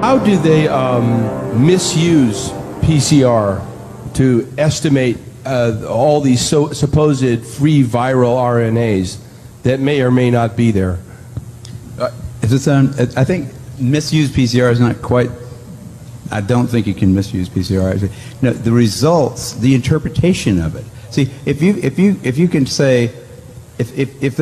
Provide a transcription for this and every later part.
How do they misuse PCR to estimate all these supposed free viral RNAs that may or may not be there? I think misuse PCR is not quite. I don't think you can misuse PCR. No, the results, the interpretation of it. See, if you can say, if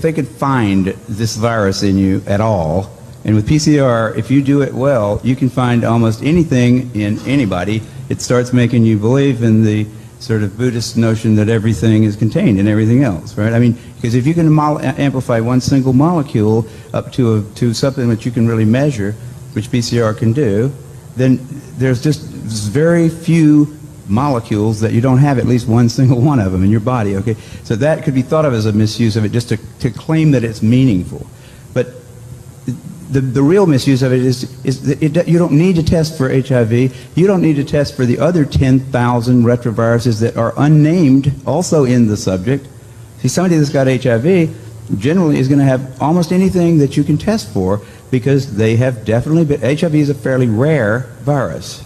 they could find this virus in you at all. And with PCR, if you do it well, you can find almost anything in anybody. It starts making you believe in the sort of Buddhist notion that everything is contained in everything else, right? I mean, because if you can amplify one single molecule up to something that you can really measure, which PCR can do, then there's just very few molecules that you don't have at least one single one of them in your body, okay? So that could be thought of as a misuse of it, just to claim that it's meaningful. But the real misuse of it is that you don't need to test for HIV. You don't need to test for the other 10,000 retroviruses that are unnamed also in the subject. See, somebody that's got HIV generally is going to have almost anything that you can test for because they have definitely been. HIV is a fairly rare virus.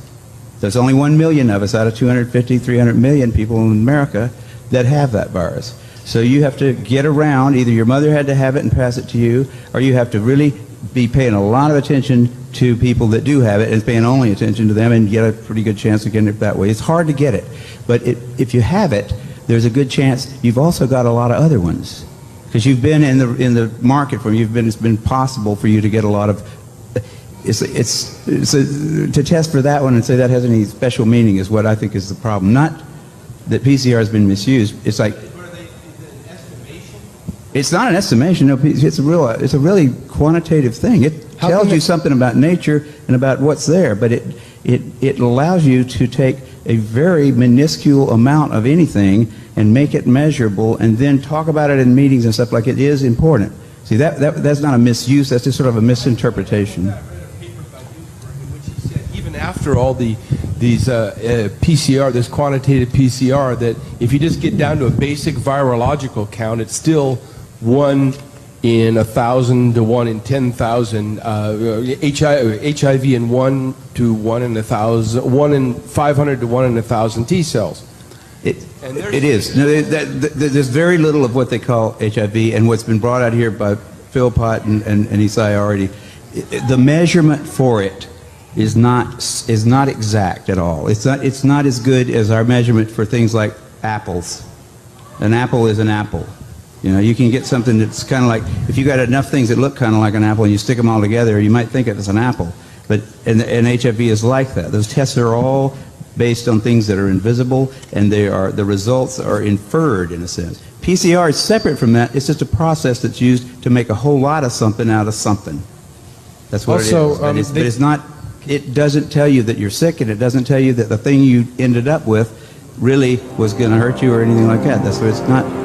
There's only 1 million of us out of 250, 300 million people in America that have that virus. So you have to get around, either your mother had to have it and pass it to you, or you have to really be paying a lot of attention to people that do have it and paying only attention to them and get a pretty good chance of getting it that way. It's hard to get it, but if you have it, there's a good chance you've also got a lot of other ones because you've been in the market for it's been possible for you to get a lot of. To test for that one and say that has any special meaning is what I think is the problem. Not that PCR has been misused. It's like. It's not an estimation. No, it's a really quantitative thing. It tells you something about nature and about what's there, but it allows you to take a very minuscule amount of anything and make it measurable, and then talk about it in meetings and stuff like it is important. See, that's not a misuse. That's just sort of a misinterpretation. Even after all these PCR, this quantitative PCR, that if you just get down to a basic virological count, it's still 1 in 1,000 to 1 in 10,000. HIV in 1 to 1 in 1,000, 1 in 500 to 1 in 1,000 T cells. It is. No, there's very little of what they call HIV, and what's been brought out here by Philpott and Isai already. The measurement for it is not exact at all. It's not as good as our measurement for things like apples. An apple is an apple. You know, you can get something that's kind of like, if you got enough things that look kind of like an apple and you stick them all together, you might think it's an apple. But and HIV is like that. Those tests are all based on things that are invisible, and the results are inferred in a sense. PCR is separate from that. It's just a process that's used to make a whole lot of something out of something. That's what it is. But it's not. It doesn't tell you that you're sick, and it doesn't tell you that the thing you ended up with really was going to hurt you or anything like that. That's what it's not.